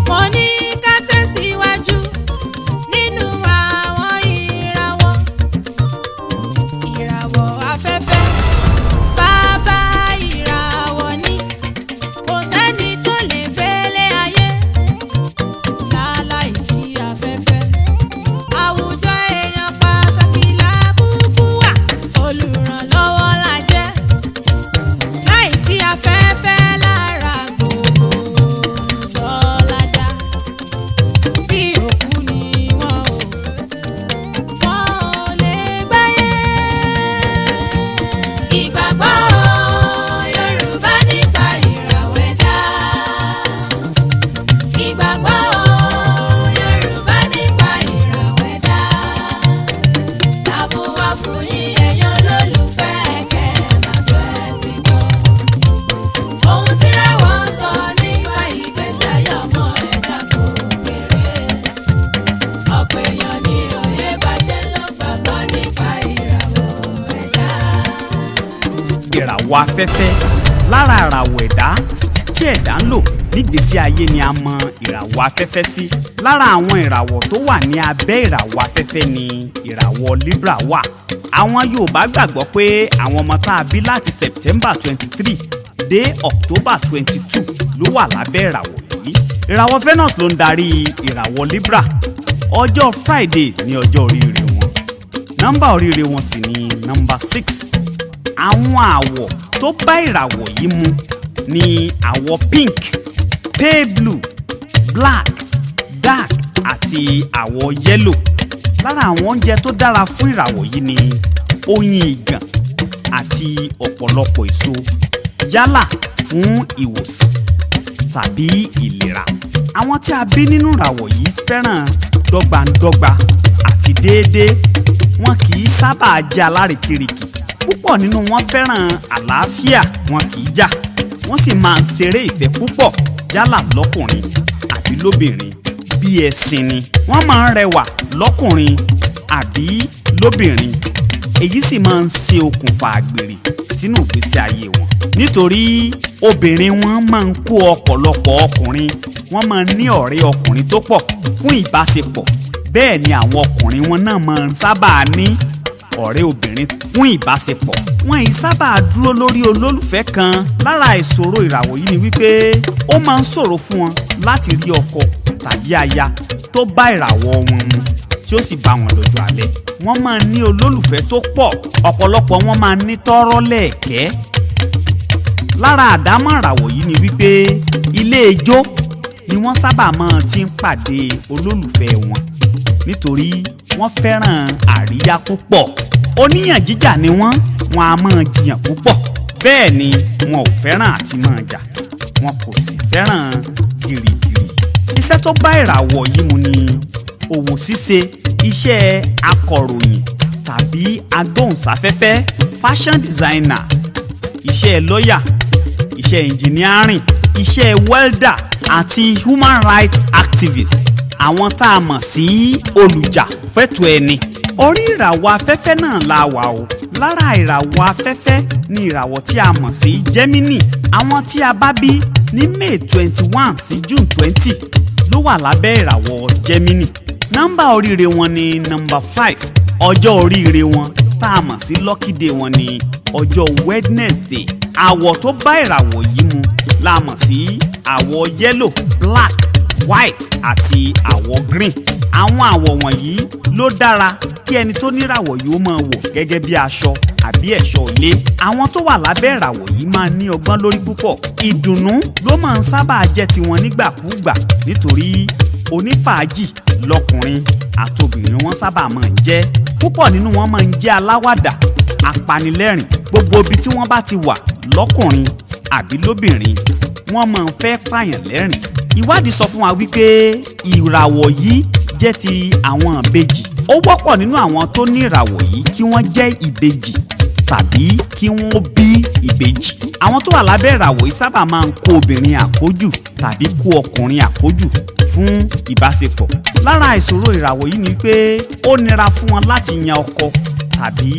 mo ní ká tẹ̀síwájú nínú àwọn ìràwọ̀. Ìràwọ̀ afẹ́fẹ́, bàbá ìràwọ̀ ni, kò sẹ́ni tó lè gbélé ayé láláìsí afẹ́fẹ́. Àwùjọ èèyàn pàtàkì la kúkú wà, olùrànlọ́wọ́ la jẹ́. Láìsí afẹ́fẹ́ lára gbogbo tọ́ládá, bí òkú ni wọ́n ò lè gbáyé. Ìgbàgbọ́ Yorùbá nípa ìràwọ̀ ẹ̀dá. Ìgbàgbọ́ Yorùbá nípa ìràwọ̀ ẹ̀dá. Àbò wá fún yín ẹ̀yin olólùfẹ́ kẹ́ẹ̀mà tó ẹ̀ ti gbọ́. Ohun tí ìràwọ̀ ń sọ nípa ìgbésí ayé ọmọ ẹ̀dá kò kéré. Ọ̀pọ̀ èèyàn ní òye bá ṣe ló gbàgbọ́ nípa ìràwọ̀ ẹ̀dá. Ìràwọ̀ afẹ́fẹ́, lára ìràwọ̀ ẹ̀dá tí ẹ̀dá ń lò nígbésí ayé ni a mọ ìràwọ̀ afẹ́fẹ́ sí. Lára àwọn ìràwọ̀ tó wà ní abẹ́ ìràwọ̀ afẹ́fẹ́ ni ìràwọ̀ Libra wà. Àwọn Yorùbá gbàgbọ́ pé àwọn ọmọ tá a bí láti September 23 dé October 22 ló wà lábẹ́ ìràwọ̀ yìí. Ìràwọ̀ Venus ló ń darí ìràwọ̀ Libra. Ọjọ́ Friday ni ọjọ́ oríire wọn. Nọ́mbà oríire wọn sì ni nọ́mbà 6. Àwọn àwọ̀ tó bá ìràwọ̀ yìí mu ni àwọ̀ pink, pale blue, black, dark àti àwọ̀ yellow. Lára àwọn oúnjẹ tó dára fún ìràwọ̀ yìí ni oyin ìgàn àti ọ̀pọ̀lọpọ̀ èso, yálà fún ìwòsàn tàbí ìlera. Àwọn tí a bí nínú ìràwọ̀ yìí fẹ́ràn dọ́gbandọ́gba àti déédéé. Wọn kì í sábà jẹ́ alárìkìrìkì. Púpọ̀ nínú wọn fẹ́ràn àlàáfíà, wọn kì í jà. Wọ́n sì máa ń ṣeré ìfẹ́ púpọ̀, yálà lọ́kùnrin àbí lóbìnrin bí ẹṣin ni. Wọ́n máa ń rẹwà lọ́kùnrin àbí lóbìnrin. Èyí sì máa ń ṣe okùnfà àgbèrè sínú ìgbésí ayé wọn. Nítorí obìnrin wọn máa ń kó ọ̀pọ̀lọpọ̀ ọkùnrin. Wọ́n máa ń ní ọ̀rẹ́ ọkùnrin tó pọ̀ fún ìbáṣepọ̀. Bẹ́ẹ̀ ni àwọn ọkùnrin wọn náà máa ń sábà ní ọ̀rẹ́ obìnrin fún ìbáṣepọ̀. Wọn yìí sábà dúró lórí olólùfẹ́ kan. Lára ìṣòro ìràwọ̀ yìí ni wípé ó máa ń ṣòro fún wọn láti rí ọkọ tàbí aya tó bá ìràwọ̀ wọn mu tí ó sì bá wọn lọ́jọ́ alẹ́. Wọ́n máa ń ní olólùfẹ́ tó pọ̀. Ọ̀pọ̀lọpọ̀ wọn máa ń ní tọ́rọ́ lẹ́ẹ̀kẹ́. Lára àdámọ̀ ìràwọ̀ yìí ni wípé ilé ijó ni wọ́n sábà máa ti ń pàdé olólùfẹ́ wọn nítorí wọ́n fẹ́ràn àríyá púpọ̀. Oníyàn jíjà ni wọ́n á máa jiyàn púpọ̀. Bẹ́ẹ̀ ni wọn ò fẹ́ràn àti máa jà. Wọn kò sì fẹ́ràn gìrìgìrì. Iṣẹ́ tó bá ìràwọ̀ yìí mu ni òwò ṣíṣe, iṣẹ́ akọ̀ròyìn tàbí agbóhùnsáfẹ́fẹ́, fashion designer, iṣẹ́ lọ́yà, iṣẹ́ engineering, iṣẹ́ welder àti human rights activist. Àwọn tá a mọ̀ sí olùjà fẹ́tọ̀ ẹni. Orí ìràwọ̀ afẹ́fẹ́ náà la wà o. Lára ìràwọ̀ afẹ́fẹ́ ni ìràwọ̀ tí a mọ̀ sí Gemini. Àwọn tí a bá bí ní May 21 sí June 20 ló wà lábẹ́ ìràwọ̀ Gemini. Nọ́mbà oríire wọn ni nọ́mbà 5. Ọjọ́ oríire wọn tá a mọ̀ sí lucky day wọn ni ọjọ́ Wednesday. Àwọ̀ tó bá ìràwọ̀ yìí mu la mọ̀ sí àwọ̀ yellow, black, white àti àwọ̀ green. Àwọn àwọ̀ wọ̀nyí ló dára kí ẹni tó níràwọ̀ yìí ó máa wọ̀ gẹ́gẹ́ bí aṣọ àbí ẹ̀ṣọ́ ilé. Àwọn tó wà lábẹ́ ìràwọ̀ yìí máa ní ọgbọ́n lórí púpọ̀. Ìdùnnú ló máa ń sábà jẹ́ tiwọn nígbàkúùgbà nítorí onífàájì lọkùnrin àtobìnrin wọn sábà máa ń jẹ́. Púpọ̀ nínú wọn máa ń jẹ́ aláwàdà, apanilẹ́rìn. Gbogbo ibi tí wọ́n bá ti wà lọ́kùnrin àbí lóbìnrin wọ́n máa ń fẹ́ pààyàn lẹ́rìn. Ìwádìí sọ fún wa wípé ìràwọ̀ yìí jẹ́ ti àwọn ìbejì. Ó wọ́pọ̀ nínú àwọn tó ní ìràwọ̀ yìí kí wọ́n jẹ́ ìbejì tàbí kí wọ́n bí ìbejì. Àwọn tó wà lábẹ́ ìràwọ̀ yìí sábà máa ń kó obìnrin àkójù tàbí kó ọkùnrin àkójù fún ìbáṣepọ̀. Lára ìṣòro ìràwọ̀ yìí ni pé ó nira fún wọn láti yan ọkọ tàbí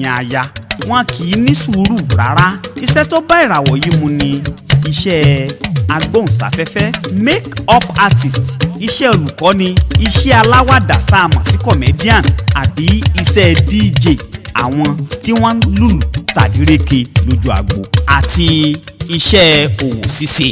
yan aya. Wọn kì í ní sùúrù rárá. Iṣẹ́ tó bá ìràwọ̀ yìí mu ni iṣẹ́ agbóhùnsáfẹ́fẹ́, make-up artist, iṣẹ́ olùkọ́ni, iṣẹ́ aláwàdà tá a mọ̀ sí comedian àbí iṣẹ́ DJ, àwọn tí wọ́n ń lùlù tàdíreke lójú agbo, àti iṣẹ́ òwò ṣíṣe.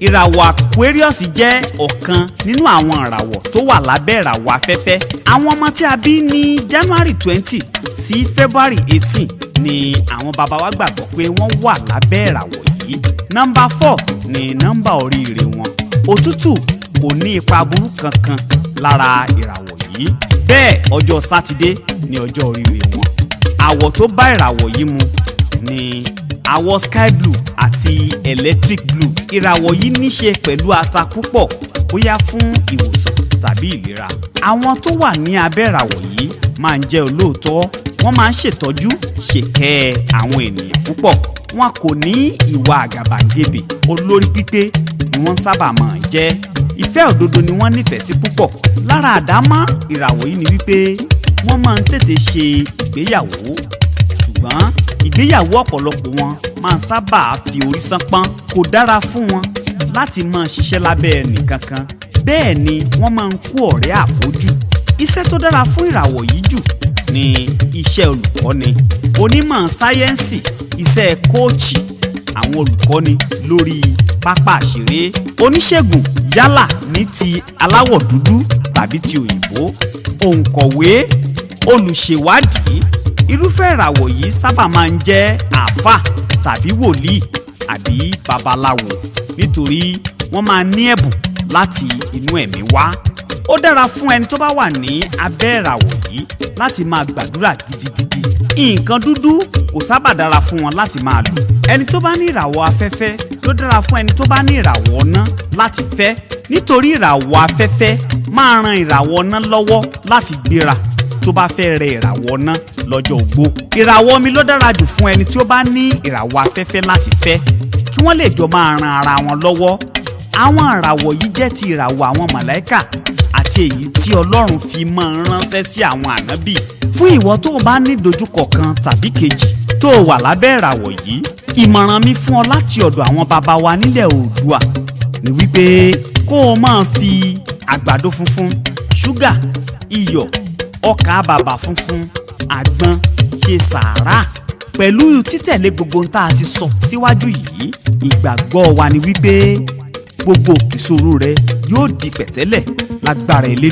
Ìràwọ̀ Aquarius jẹ́ ọ̀kan nínú àwọn ìràwọ̀ tó wà lábẹ́ ìràwọ̀ afẹ́fẹ́. Àwọn ọmọ tí a bí ní January 20 sí February 18 ni àwọn bàbá wa gbàgbọ́ pé wọ́n wà lábẹ́ ìràwọ̀ yìí. Nọ́mbà 4 ni nọ́mbà oríire wọn. Òtútù kò ní ipa burú kankan lára ìràwọ̀ yìí. Bẹ́ẹ̀ ọjọ́ Sátidé ni ọjọ́ oríire wọn. Àwọ̀ tó bá ìràwọ̀ yìí mu ni àwọ̀ sky blue àti electric blue. Ìràwọ̀ yìí níṣe pẹ̀lú ata púpọ̀, bóyá fún ìwòsàn tàbí ìlera. Àwọn tó wà ní abẹ́ ìràwọ̀ yìí máa ń jẹ́ olóòótọ́, wọ́n máa ń ṣètọ́jú ṣèkẹ́ àwọn ènìyàn púpọ̀. Wọn kò ní ìwà àgàbàgebè, olórí pípé ni wọ́n sábà máa ń jẹ́. Ìfẹ́ òdodo ni wọ́n nífẹ̀ẹ́ sí púpọ̀. Lára àdámọ́ ìràwọ̀ yìí ni wípé wọ́n máa ń tètè ṣe ìgbéyàwó, ṣùgbọ́n ìgbéyàwó ọ̀pọ̀lọpọ̀ wọn máa ń sábà fi orí sánpọ́n. Kò dára fún wọn láti máa ṣiṣẹ́ lábẹ́ ẹnìkankan, bẹ́ẹ̀ ni wọ́n máa ń kó ọ̀rẹ́ àpọ́jù. Iṣẹ́ tó dára fún ìràwọ̀ yìí jù ni iṣẹ́ olùkọ́ni, onímọ̀ sáyẹ́ǹsì, iṣẹ́ kóòchì, àwọn olùkọ́ni lórí pápá ìṣeré, oníṣègùn yálà ní ti aláwọ̀ dúdú tàbí ti òyìnbó, òǹkọ̀wé, olùṣèwádìí. Irúfẹ́ ìràwọ̀ yìí sábà máa ń jẹ́ àáfà tàbí wòlíì àbí babaláwo, nítorí wọ́n máa ní ẹ̀bùn láti inú ẹ̀mí wá. Ó dára fún ẹni tó bá wà ní abẹ́ ìràwọ̀ yìí láti máa gbàdúrà gidigidi. Nǹkan dúdú kò sábà dára fún wọn láti máa lò. Ẹni tó bá ní ìràwọ̀ afẹ́fẹ́ ló dára fún ẹni tó bá ní ìràwọ̀ ọ̀nà láti fẹ́, nítorí ìràwọ̀ afẹ́fẹ́ máa ran ìràwọ̀ ọ̀nà lọ́wọ́ láti gbéra tó bá fẹ́ rẹ ìràwọ̀ ọ̀nà lọ́jọ́ ogbó. Ìràwọ̀ omi ló dára jù fún ẹni tí ó bá ní ìràwọ̀ afẹ́fẹ́ láti fẹ́, kí wọ́n lè jọ máa ran ara wọn lọ́wọ́. Àwọn ìràwọ̀ yìí jẹ́ ti ìràwọ̀ àwọn màláíkà àti èyí tí Ọlọ́run fi máa ń ránṣẹ́ sí àwọn ànábì. Fún ìwọ tó bá ní ìdojúkọ kan tàbí kejì tó wà lábẹ́ ìràwọ̀ yìí, ìmọ̀ràn mi fún ọ láti ọ̀dọ̀ àwọn bàbá wa nílẹ̀ Oòduà ni wípé kó o máa fi àgbàdo funfun, ṣúgà, iyọ̀, ọkà bàbà funfun, àgbọn ṣe sàárà pẹ̀lú títẹ̀lé gbogbo ohun tá a ti sọ síwájú yìí. Ìgbàgbọ́ wa ni wípé gbogbo ìṣòro rẹ yóò di pẹ̀tẹ́lẹ̀ lágbára Elédùmarè.